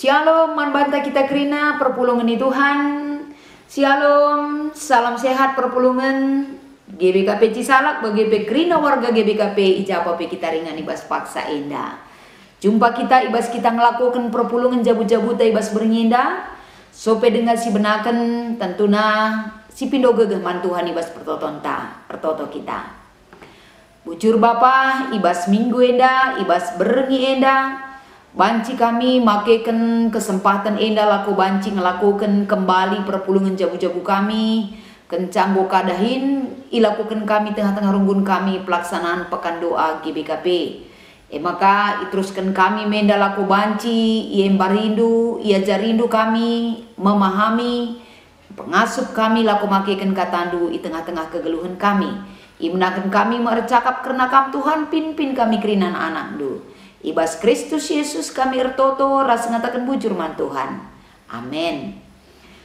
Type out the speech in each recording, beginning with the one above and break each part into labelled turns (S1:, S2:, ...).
S1: Shalom, manbanta kita kerina perpulungan di Tuhan. Shalom, salam sehat perpulungan GBKP Cisalak bagi kerina warga GBKP ijapa pe kita ringan ibas paksa indah. Jumpa kita ibas kita ngelakukan perpulungan jabu-jabu ibas beringinda. Sope dengan si benakan tentuna si pindo gegeh mantuhan ibas pertoto kita. Bujur Bapa ibas minggu enda, ibas berengi enda. Banci kami makaikan kesempatan enda laku banci ngelakukan kembali perpulungan jabu-jabu kami. Kencang kadahin ilakukan kami tengah-tengah runggun kami pelaksanaan pekan doa GBKP. Maka iteruskan kami menda laku banci, ia barindu, ia jarindu kami memahami pengasup kami laku makaikan katandu di tengah-tengah kegeluhan kami. Menakan kami merecakap karena kam Tuhan pimpin kami kerinan anak du. Ibas Kristus Yesus kami ertoto rasa ngatakan bujur man Tuhan. Amin.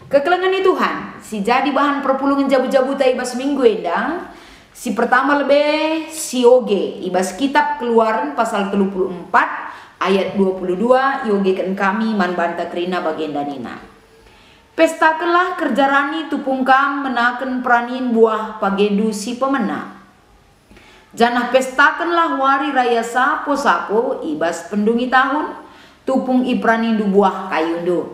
S1: Kekelengan itu Tuhan, si jadi bahan perpulungan jabu-jabu ta ibas minggu endang. Si pertama lebih si oge ibas kitab Keluaran pasal 34 ayat 22 yogekan kami man banta kerina bagian danina. Pestakanlah kerjarani tupungkam menaken peranin buah pagedu si pemena. Janah pestakanlah wari raya sapo-sapo ibas pendungi tahun tupung ipranindu buah kayundu.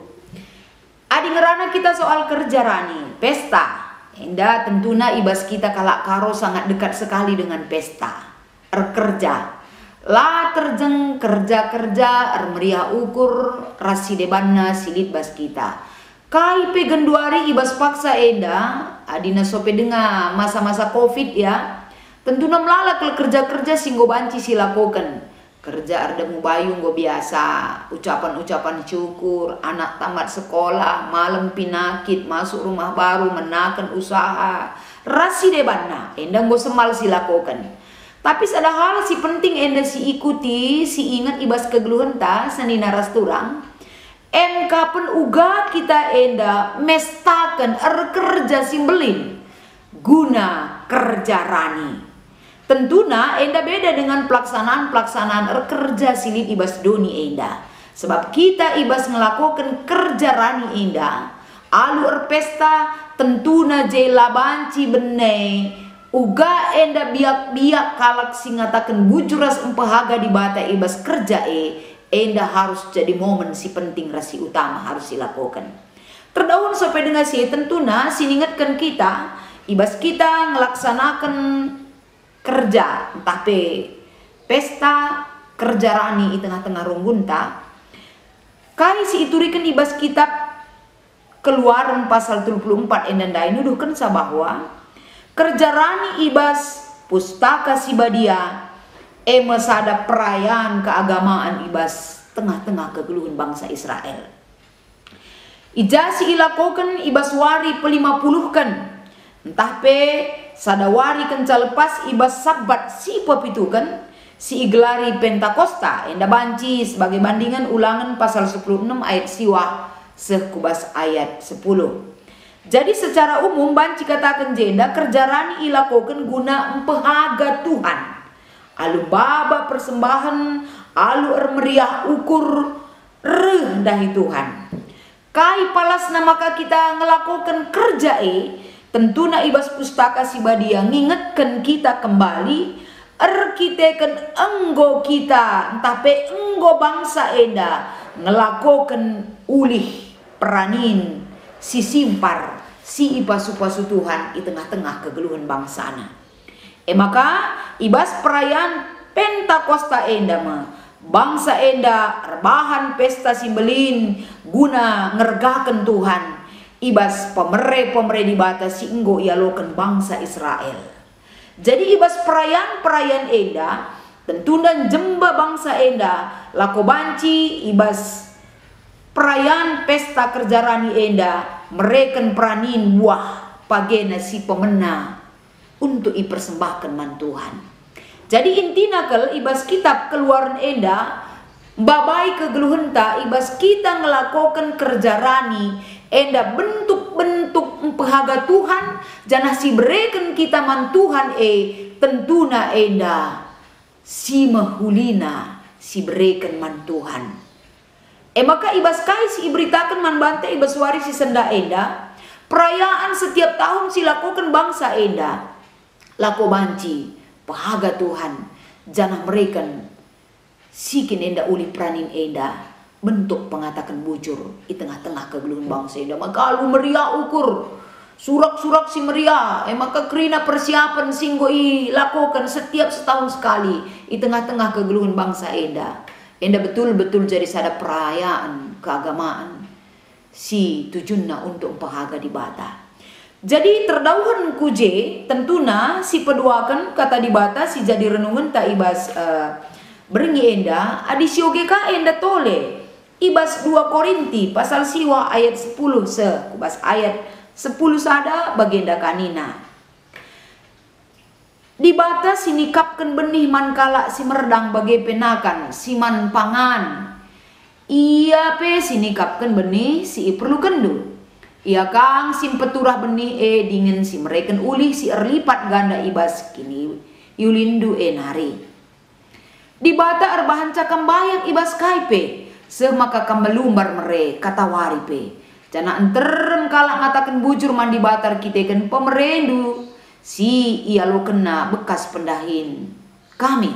S1: Adi ngerana kita soal kerjarani pesta. Enda tentuna ibas kita kalak karo sangat dekat sekali dengan pesta. Kerja. La terjeng kerja-kerja meriah ukur rasi debanna silit bas kita. Kai pe genduari ibas paksa enda adina sope denga masa-masa Covid ya. Tentu melala kalau kerja-kerja singgo banci silakokan. Kerja arda mubayung go biasa, ucapan-ucapan syukur, anak tamat sekolah, malam pinakit, masuk rumah baru, menakan usaha. Rasi debanna, endang go semal silakokan. Tapi ada hal si penting enda si ikuti, si ingat ibas kegeluhan ta seni naras turang. Kapan uga kita enda mestakan kerja simbelin guna kerja rani. Tentuna enda beda dengan pelaksanaan kerja silit ibas doni enda. Sebab kita ibas ngelakukan kerja rani enda. Alu pesta tentuna jela banci bene. Uga enda biak-biak kalak singatakan bujuras empahaga di bata ibas kerja enda harus jadi momen si penting rasi utama harus dilakukan. Terdaun sampai dengan si tentuna siningatkan kita ibas kita ngelaksanakan kerja tapi pesta kerja rani di tengah-tengah runggunta kai si iturikan ibas kitab Keluaran pasal 34 endanda nuduhkan bahwa kerja rani ibas pustaka sibadia masada perayaan keagamaan ibas tengah-tengah kegeluhan bangsa Israel. Ijasi ilakokan ibas wari pe-50 kan entah pe sadawari kenca lepas ibas sabat si pepitu kan si iglari Pentakosta enda banci sebagai bandingan Ulangan pasal 16 ayat siwah sekubas ayat 10. Jadi secara umum banci katakan jenda kerjarani ilakokan guna empehaga Tuhan. Alu baba persembahan alu meriah ukur rendahi Tuhan. Kai palas namaka kita ngelakukan kerja tentuna ibas pustaka sibadia ngingetkan kita kembali kitekan enggo kita entah pe enggo bangsa enda ngelakukan ulih peranin si simpar si ipasu-pasu Tuhan di tengah-tengah kegeluhan bangsana. Maka ibas perayaan Pentakosta enda bangsa enda rebahan pesta simbelin guna ngergakan Tuhan. Ibas pemere di batas si enggo ialokan bangsa Israel. Jadi ibas perayaan enda tentunan jemba bangsa enda lako banci ibas perayaan pesta kerjarani enda mereken peranin buah pagena si pemena untuk ipersembahkan man Tuhan. Jadi intina kel ibas kitab Keluaran enda babai kegeluhenta ibas kita ngelakukan kerja rani enda bentuk-bentuk empehaga Tuhan janah si bereken kita man Tuhan tentuna enda si mahulina si bereken man Tuhan. Maka ibas kai si iberitakan man bante ibas wari si senda enda. Perayaan setiap tahun si lakukan bangsa enda. Lako banci, pahaga Tuhan, janah mereka sikin enda uli pranin enda. Bentuk pengatakan bujur di tengah-tengah kegeluhan bangsa enda. Maka lu meriah ukur. Surak-surak si meriah, maka kerina persiapan singgoi lakukan setiap setahun sekali di tengah-tengah kegeluhan bangsa enda. Enda betul-betul jadi sada perayaan keagamaan si tujuanna untuk pahaga di bata. Jadi terdauhan kuje tentuna si peduakan kata di bata si jadi renungan tak ibas berengi enda adi sioge ka enda tole ibas 2 Korinti pasal siwa ayat 10 kubas ayat 10 sada bagenda kanina. Di bata sinikapkan benih mankala si merdang bagai penakan si man pangan. Ia pe sinikapkan benih si perlu kendu. Ia kang sim peturah benih dingin si mereken ulih si erlipat ganda ibas kini yulindu nari. Di bata erbahan cakam bayak ibas kaipe semaka kamelumbar mere kata wari pe. Jana enterem kalak ngatakan bujur mandi batar kita kan pemerendu si ia lo kena bekas pendahin kami.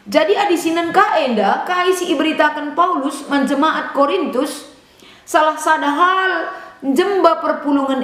S1: Jadi adisinan ka enda kai si iberitakan Paulus menjemaat Korintus salah sada hal jemba perpulungan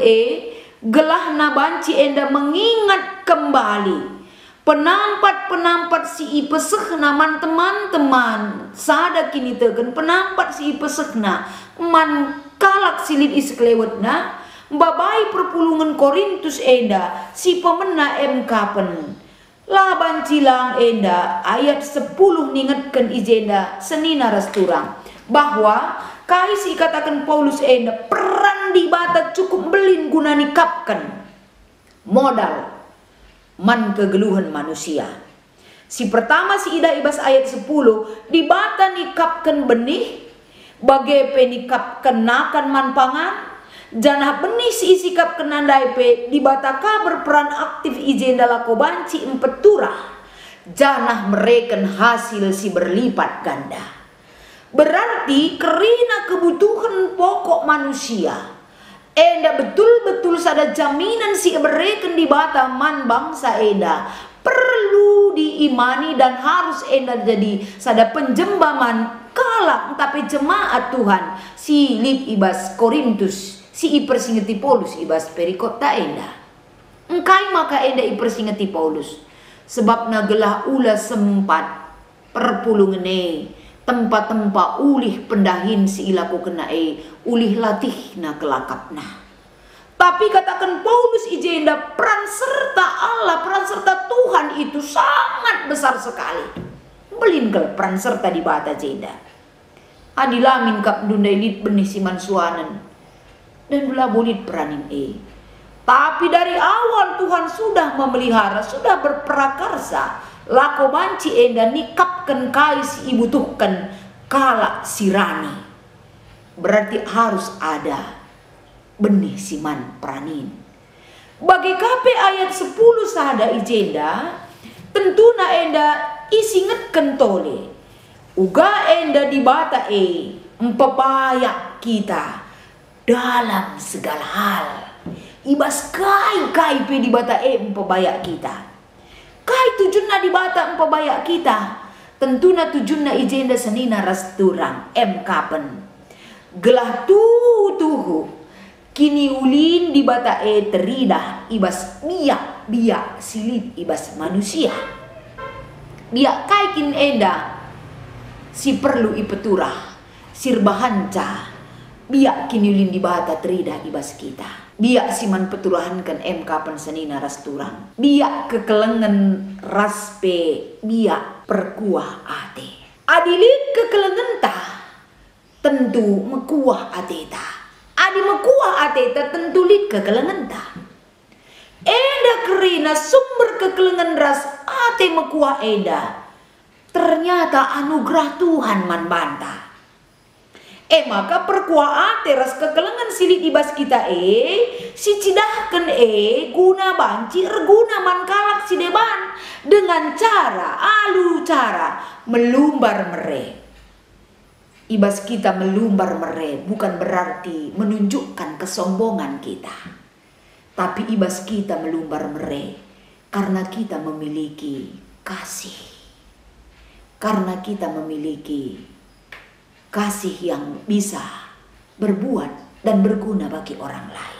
S1: gelah na banci enda mengingat kembali penampat si ipesehna man teman-teman sada kini tegen penampat si ipesehna man kalak silid isklewetna babai perpulungan Korintus enda si pemena kapen laban cilang enda ayat 10 ningetkan ijenda senina resturang bahwa kai si katakan Paulus enda peran di bata cukup belin guna nikapkan modal man kegeluhan manusia. Si pertama si ida ibas ayat 10 di bata nikapkan benih bagai penikap kenakan manpangan janah benih si isikap kenandai pe di bataka berperan aktif ijenda lako banci empeturah janah mereken hasil si berlipat ganda. Berarti kerina kebutuhan pokok manusia enda betul-betul sada jaminan si mereken di bata man bangsa enda perlu diimani dan harus enda jadi sada penjembaman kalak tapi jemaat Tuhan si lip ibas Korintus si ipersingeti Paulus ibas perikota enda engkai maka enda ipersingeti Paulus sebab nagelah ulah sempat perpulungene tempat-tempat ulih pendahin si ilaku kena ulih latih na kelakapna. Tapi katakan Paulus ijenda peran serta Allah, peran serta Tuhan itu sangat besar sekali. Belingkel peran serta di bata jenda. Adilamin kap dundai lid benih siman suanan. Dan bela bolit peranin Tapi dari awal Tuhan sudah memelihara, sudah berprakarsa. Lako banci enda nikapkan kais ibutuhkan kalak sirani. Berarti harus ada benih siman pranin. Bagi kape ayat 10 sada ijenda tentuna enda isinget kentole uga enda dibata empebayak kita dalam segala hal ibas kai pe dibata empebayak kita kai tujunna dibata empebayak kita tentuna tujunna ijenda senina rasturang kapen gelah tuhu kini ulin di bata teridah ibas biak silip ibas manusia biak kaikin enda si perlu ipeturah sirbahanca biak kini ulin di bata teridah ibas kita biak siman peturahankan kapan senina rasturang biak kekelengan raspe biak perkuah ate adilin kekelengan ta tentu mekuah ateta adi mekuah ateta tentu lid kekelengan ta eda kerina sumber kekelengan ras ate mekuah eda ternyata anugerah Tuhan man banta maka perkuah ate ras kekelengan silit ibas kita si cidahkan guna banci guna man kalak si deban dengan cara melumbar mere ibas kita melumbar mere bukan berarti menunjukkan kesombongan kita. Tapi ibas kita melumbar mere karena kita memiliki kasih. Karena kita memiliki kasih yang bisa berbuat dan berguna bagi orang lain.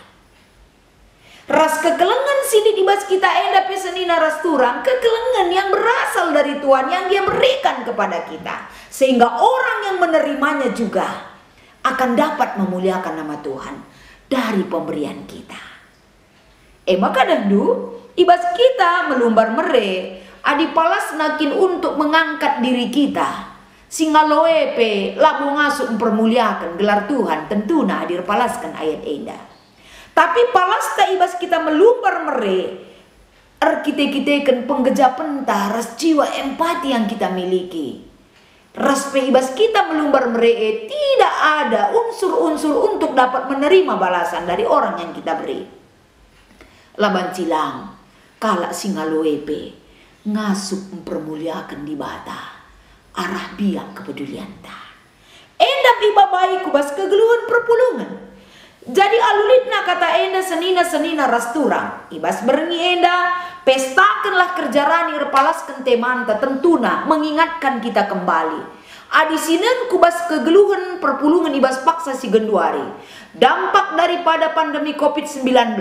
S1: Ras kekelengan sini dibas kita enda pesenina ras turang, kekelengan yang berasal dari Tuhan yang Dia berikan kepada kita, sehingga orang yang menerimanya juga akan dapat memuliakan nama Tuhan dari pemberian kita. Maka dahdu ibas kita melumbar mere adi palas nakin untuk mengangkat diri kita, singa loepe labu ngasuk mempermuliakan gelar Tuhan, tentuna adir palaskan ayat enda. Tapi palasta ibas kita melumbar mere kita penggejapan ras jiwa empati yang kita miliki. Ras ibas kita melumbar mere tidak ada unsur-unsur untuk dapat menerima balasan dari orang yang kita beri. Laban cilang kalak singa loepe ngasuk mempermuliakan di bata arah biak kepedulian ta. Endap iba baik kubas kegeluhan perpulungan. Jadi alulitna kata enda senina ras turang. Ibas berengi enda pestakanlah kerja rani repalaskan temanta tentuna mengingatkan kita kembali. Adi sinen kubas kegeluhan perpulungan ibas paksa si genduari. Dampak daripada pandemi COVID-19.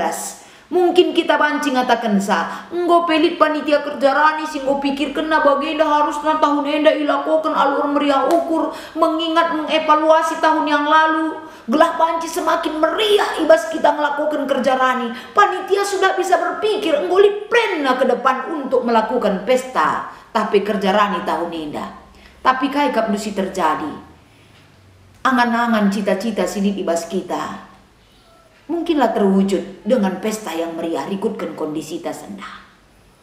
S1: Mungkin kita bancing ngatakan sa, enggo pelit panitia kerja rani singgo pikir kena bagenda harusnya tahun enda ilakukan alur meriah ukur mengingat mengevaluasi tahun yang lalu. Gelah banci semakin meriah ibas kita melakukan kerja rani. Panitia sudah bisa berpikir enggoli plena ke depan untuk melakukan pesta. Tapi kerja rani tahun indah. Tapi kai kap nusi terjadi. Angan-angan cita-cita sini ibas kita. Mungkinlah terwujud dengan pesta yang meriah. Rikutkan kondisi ta sendah.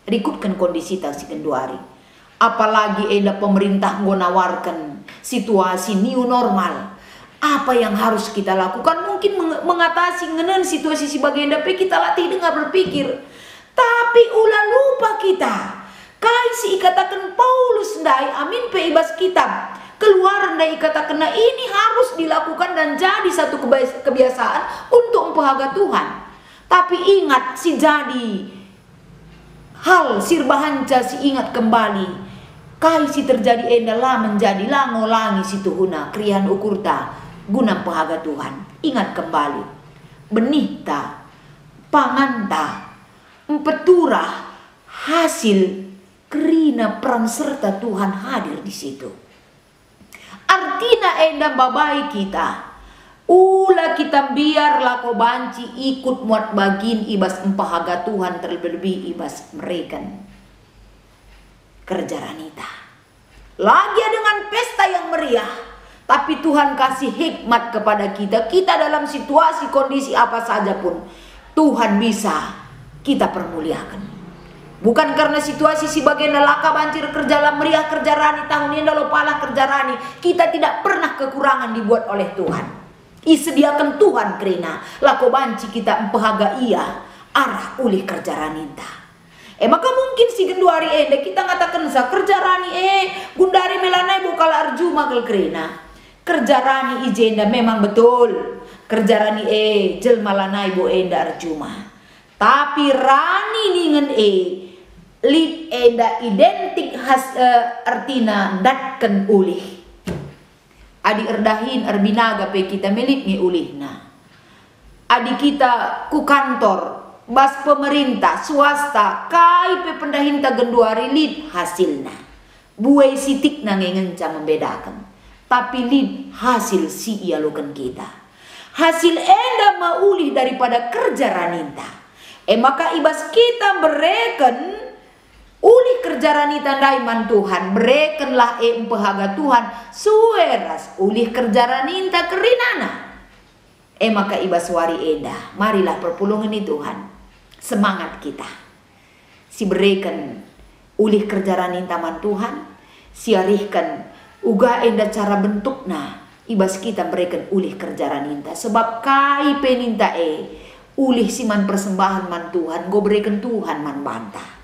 S1: Rikutkan kondisi ta si kenduari. Apalagi enda pemerintah menawarkan situasi new normal. Apa yang harus kita lakukan? Mungkin mengatasi ngenen situasi si bagenda pe kita latih dengar berpikir. Tapi ulah lupa kita. Kai si ikatakan Paulus ndai amin pe ibas kitab. Keluaran dari ikatakan ini harus dilakukan dan jadi satu kebiasaan untuk memperhaga Tuhan. Tapi ingat si jadi hal sirbahanca si ingat kembali. Kai si terjadi endalah menjadi langolangi si tuhuna krian ukurta. Guna pahaga Tuhan. Ingat kembali. Benih ta, pangan ta, empeturah hasil kerina peran serta Tuhan hadir di situ. Artinya enda babai kita. Ula kita biar lako banci ikut muat bagin ibas empahaga Tuhan terlebih ibas mereka kerja ranita. Lagi dengan pesta yang meriah. Tapi Tuhan kasih hikmat kepada kita. Kita dalam situasi kondisi apa saja pun Tuhan bisa kita permuliakan. Bukan karena situasi si bagian laka banjir kerja lah meriah kerja rani tahun ini lo palah kerja rani. Kita tidak pernah kekurangan dibuat oleh Tuhan. Isediakan Tuhan kerina lako banci kita empehaga ia arah ulih kerja rani ta. Maka mungkin si genduari ende kita ngatakan sa kerja rani gundari melanai bukal arjuma kel kerina. Kerja rani ijenda memang betul. Kerja rani jelma lanai bo enda arjuma. Tapi rani ningen lip enda identik artina datken ulih. Adi erdahin erbinaga pe kita melip ngi ulihna. Adi kita ku kantor bas pemerintah swasta kai pe pendahinta genduari lip hasilna. Buai sitik nangengenca membedakan. Tapi lip hasil si ialukan kita. Hasil enda maulih daripada kerja raninta. Maka ibas kita bereken ulih kerja ranita daiman Tuhan. Berekenlah empehaga Tuhan. Sueras ulih kerja raninta kerinana. Maka ibas wari enda. Marilah perpulungan ni Tuhan. Semangat kita. Si bereken ulih kerja raninta man Tuhan. Siarihkan uga enda cara bentukna ibas kita berikan ulih kerja raninta. Sebab kai peninta ulih siman persembahan man Tuhan. Go berikan Tuhan man bantah.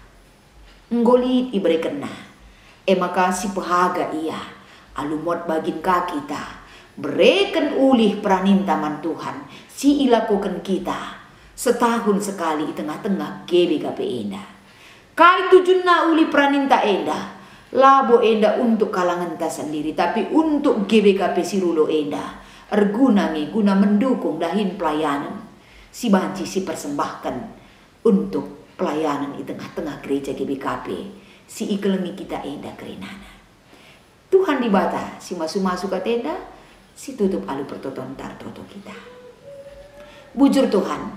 S1: Ngolit iberikan na. Maka si pehaga ia alumot bagin ka kita. Bereken ulih pranintaman Tuhan si ilakukan kita setahun sekali di tengah-tengah GBKP enda. Kai tujunna uli praninta enda, labo enda untuk kalangan ta sendiri, tapi untuk GBKP Sirulo enda. Ergunangi guna mendukung dahin pelayanan si banci si persembahkan untuk pelayanan di tengah-tengah gereja GBKP si ikelengi kita enda kerenana. Tuhan dibata si masuk-masuk ke tenda, si tutup alu pertoton tartoto kita. Bujur Tuhan,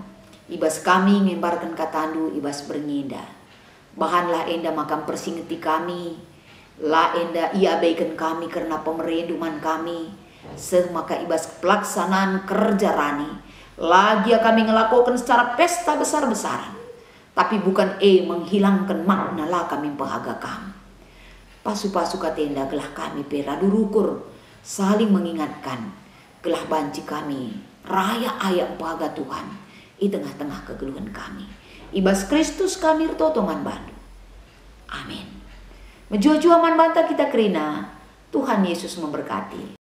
S1: ibas kami ngembarkan katandu ibas bernginda. Bahanlah enda makam persingeti kami, la enda ia abaikan kami karena pemerinduman kami. Semaka ibas pelaksanaan kerja rani, lagi kami ngelakukan secara pesta besar-besaran. Tapi bukan menghilangkan makna lah kami pahaga kami. Pasu-pasu katenda gelah kami peradu rukur, saling mengingatkan gelah banci kami raya ayat pahaga Tuhan di tengah-tengah kegeluhan kami. Ibas Kristus kami totongan bandu. Amin. Menjua-jua man banta kita kerina, Tuhan Yesus memberkati.